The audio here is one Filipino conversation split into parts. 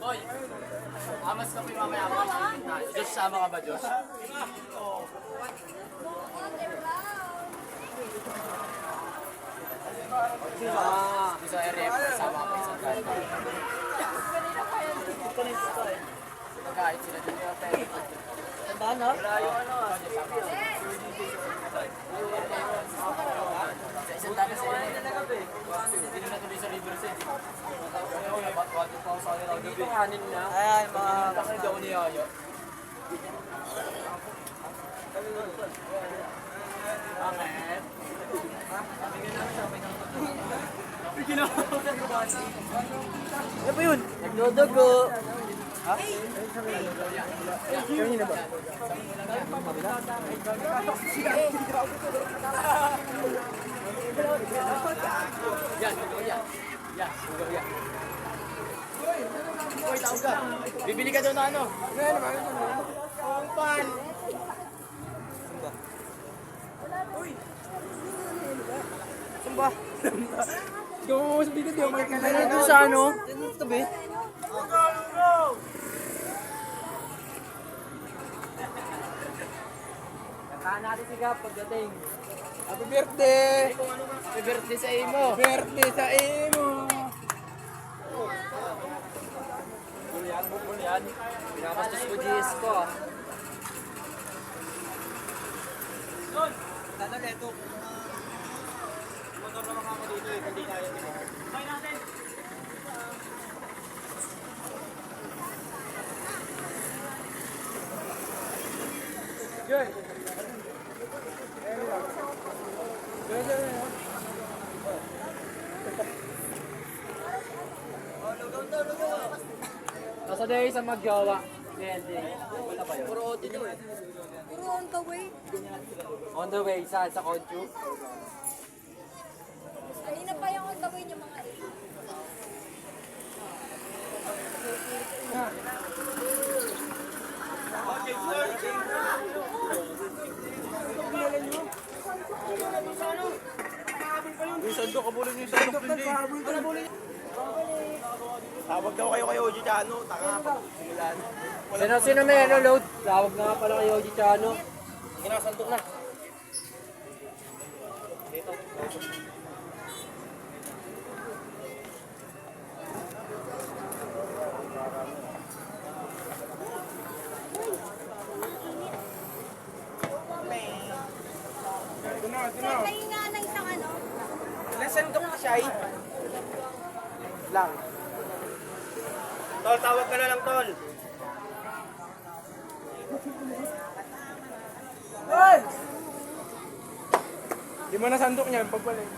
Hoy, amas ka po yung mamaya ako. Diyos, sama ka ba, Diyos? Sa area, sama ka pa isang kahit sila dito yung hotel. Tandaan na? Wala yung ano, sa isang dami sa area. Hindi na natuloy sa Riverside. Batwado pa ako sa kanila. Dito kanin na. Ay, mga bakit ako niyayo. Bakit? Ano ba yun? Nagdodogo. Ha? Kanina ba? Yan. Uy, tawag ka. Bibili ka daw na ano? Ang pan. Sumba. Ikaw mo sa bigod yun. Ito sa ano? Tabi. Kantaan natin si Gap pagdating. Happy birthday! Happy birthday sa imo! Happy birthday sa imo! Bulian. Pinapastos ko GS ko ah. Doon! Tata dito. Motor naman ako dito eh. Hindi kaya dito. Bay natin! Good! Nasa day sa maggawa. Wala ba yun? Puro OT nyo eh. Puro on the way. On the way, saan? Sa Conchu? Kanina pa yung on the way niyo mga Yung sandok, kabulin yung sandok. Tawag daw kayo kay Oji Chano. Tanga pa. Simulan. Sino may ano load? Tawag na nga pala kay Oji Chano. Kinasandok na. May nga na isang ano. Ilang sandok na siya eh. Lang. Tol, tawag ka na lang, Tol. Tol! Di mo na sandok niya, pagbalik.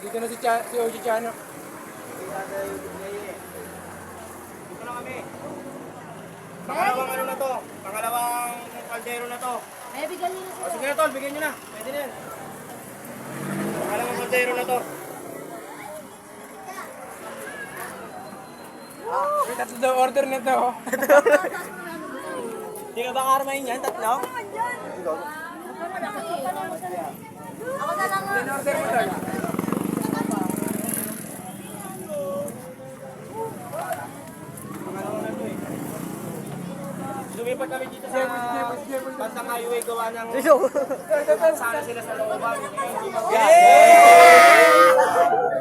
Dito na si Oji Chano. Dito na kami. Pangalawang ano na to? Pangalawang kaldero na to. Ay, bigyan niyo na O sige na Tol, bigyan nyo na. Pwede na yan. Pangalawang kaldero na to. May tatlo daw order na to. Hindi ka ba karmahin yan? Tatlo? Ako na lang nga. Order mo Tol. Lumipat kami dito sa Bantang Highway gawa ng sana sila sa looban.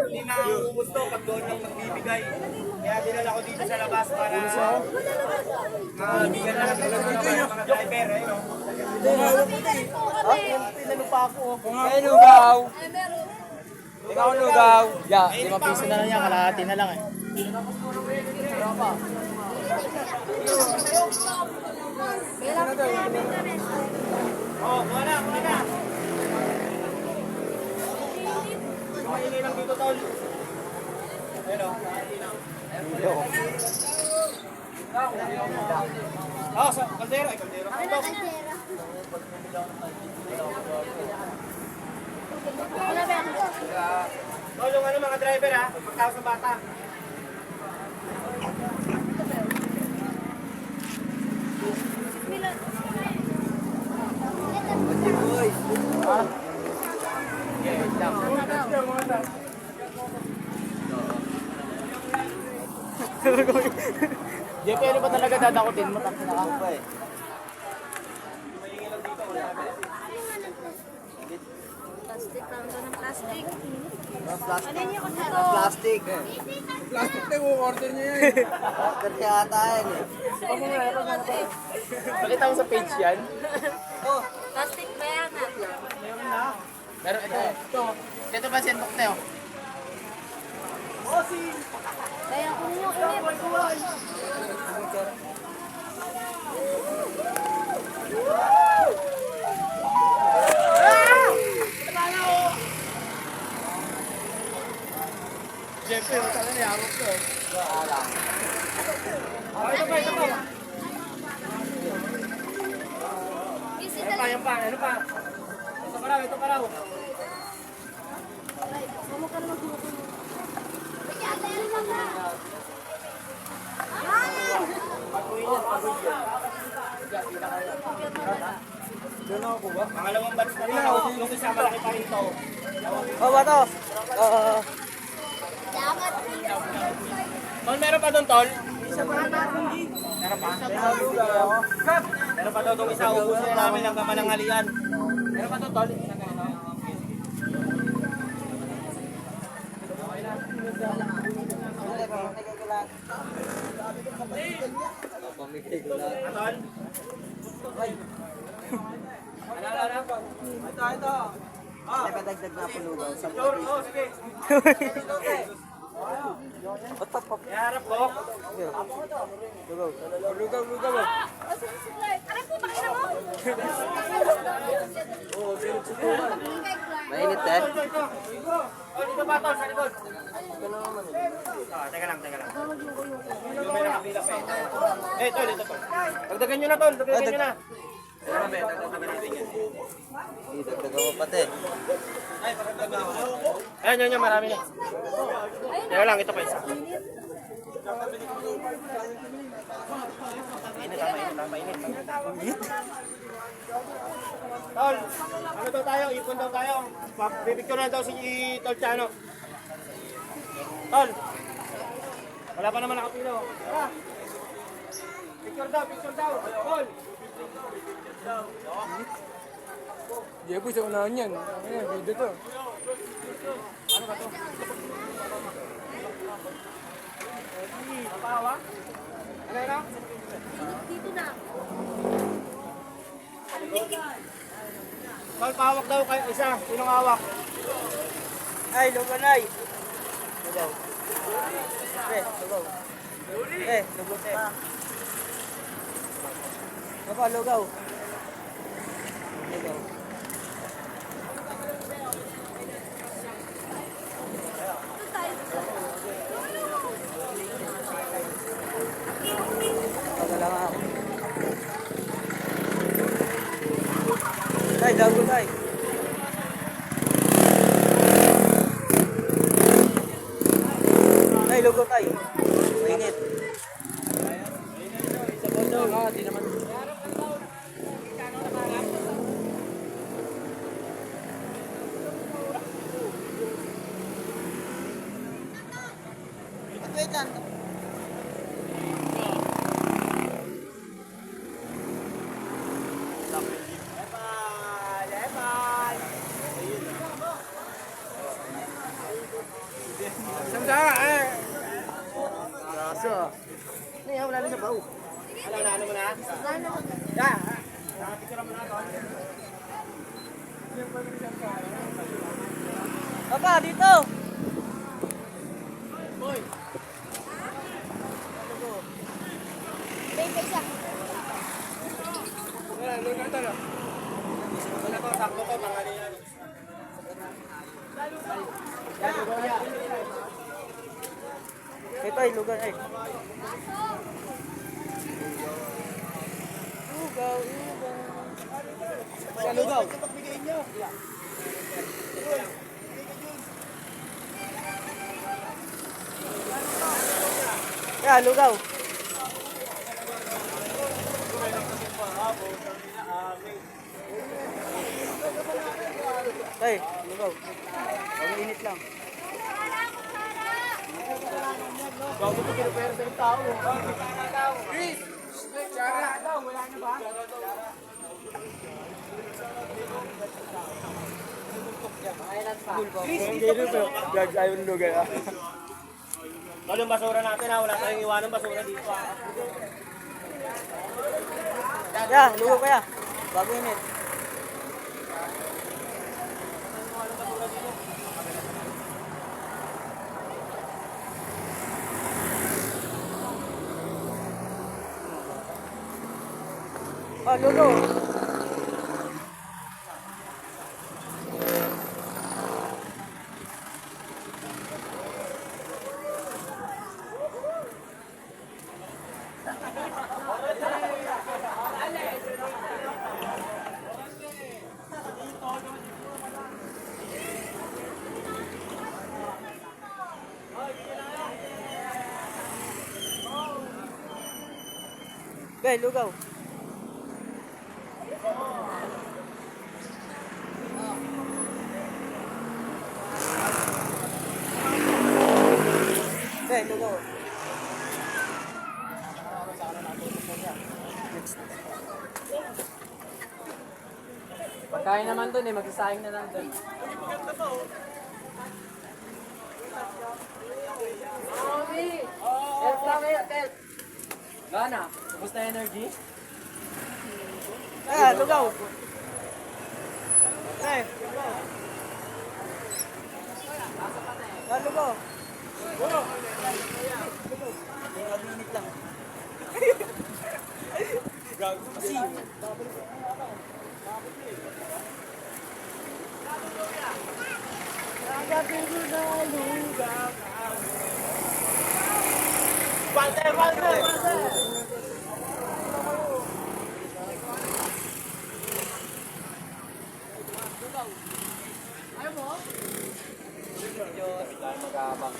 Hindi na ubus to pag doon lang magbibigay. Kaya dinala ko dito sa labas para mabigyan lahat ng mga driver. Tinalo pa ako. Ay, lugaw! Ay, meron. Ikaw lugaw! Yeah, 5 piso na lang yan. Kalahati na lang eh. Oh, kuha na. Maingay lang dito, Tol. Ayun o. Oh, sa kaldero. Ay, kaldero. Akin na kaldera. Wala ba yan? Oh, yung ano mga driver ha, pagtawas ng bata. Jeff, ano ba talaga dadakutin mo? Tapos nakakapa eh. Plastic lang doon ng plastic. Plastic. Ano niyo kung ito? Plastic. Plastic na order niya yan. Order kaya ata yan eh. Bakit ako sa page yan? Oh. Plastic ba yan? Pero ito. Ito ba siyang Teo? Kaya kung yung ulit. Jeff, yung talaga niyamok ko. Wala. Oh, ito pa, ito pa. Busy Ano pa, talaga. yan pa, ano pa? Ito pa raw, ito pa raw. Sumok ka naman sumok. Kaya tayo lang na. Pangalawang batch na rin ako. Yung isa malaki pa rito. Oh, bato. Dapat. Tol, meron pa doon, Tol? Meron pa? Meron pa doon isa. Ubusin na namin ang kamanangalian. Meron pa doon, Tol? Isang ganito. Tol? Ito. Padagdag na pulugaw. Tol, oh, sige. Iharap ko. Lugaw. Aray po, pakita mo. Mainit eh. Ito. Oh, dito pa, Tol, sa likod. Teka lang. Yung may nakapila pa eh. Tol, ito, Tol. Dagdagan nyo na, Tol. Dagdagan nyo na. Idagdagan mo pati. Ayan, yan, marami na. Teka lang, ito pa isa. Mainit. Tol, ano daw tayo? Ipon daw tayo. Pipicturean daw si Tol Chano. Tol, wala pa naman nakapilo. Tara. Picture daw. Tol. Jepo sa unahan yan. Ayan, video to. Papawa? Ano yun? Dito na. Tol, pahawak daw kayo isa. Sinong hawak? Ay, luganay. Lugaw. Lugaw. Lugaw. Apa, lugaw. Ito tayo. Pagala nga ako. Tay, dago tay. Tay, lugaw tay. Mainit. Sa bondo. Di naman. Wait lang. Wala na sa baw. Ano mo na? Ano? Nakapicture mo na, Tol. Papa, dito! Wait, isa. Wala ko, sakto to, pangalan. Ito ay lugar ay. Lugaw. Sa lugaw. Yeah, lugaw. Hey, lugaw. Ang init lang. Bago ito pinapera sa yung tao. Chris! Chara! Wala na ba? Hindi rin pero gags ayaw ng lugar. Tol, yung basura natin ha. Wala tayong iwanan basura dito ha. Yeah, lugaw kaya. Bago init. Ah, lugaw. Be, lugaw. Be, lugaw. Pagkain naman dun eh, magsasayang na lang dun. Help lang kayo, help. Gana, ubus na energy? Ah, lugaw. Be, lugaw. Ah, lugaw. Ang init lang. Kasi, Walter! Walter! Walter! Mag-aabang.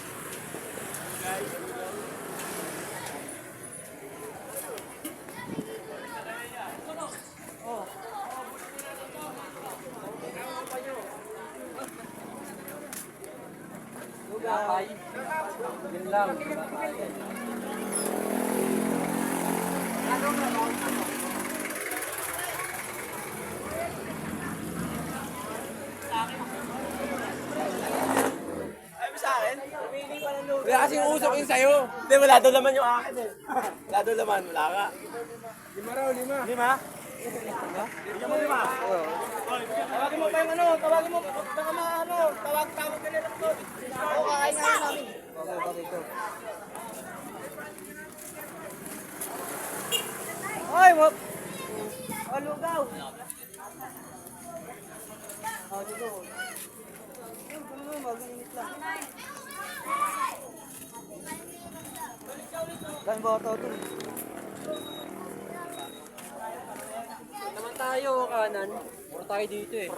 Lakay. Yun lang. Wala kasing usok yun sa'yo. Hindi, wala daw laman yung akin eh. Wala daw laman, wala ka. 5 raw, 5. Lima? Bigyan mo lima? Oo. Tawagin mo pa yung ano, tawagin mo, baka ano, tawag ka nila lang to. Oo, kakain nga namin. Oy, wag. Oh, lugaw. Oh, lugaw. Ano, mag-init lang. Dan boto to. Naman tayo, kanan. Puro tayo dito eh.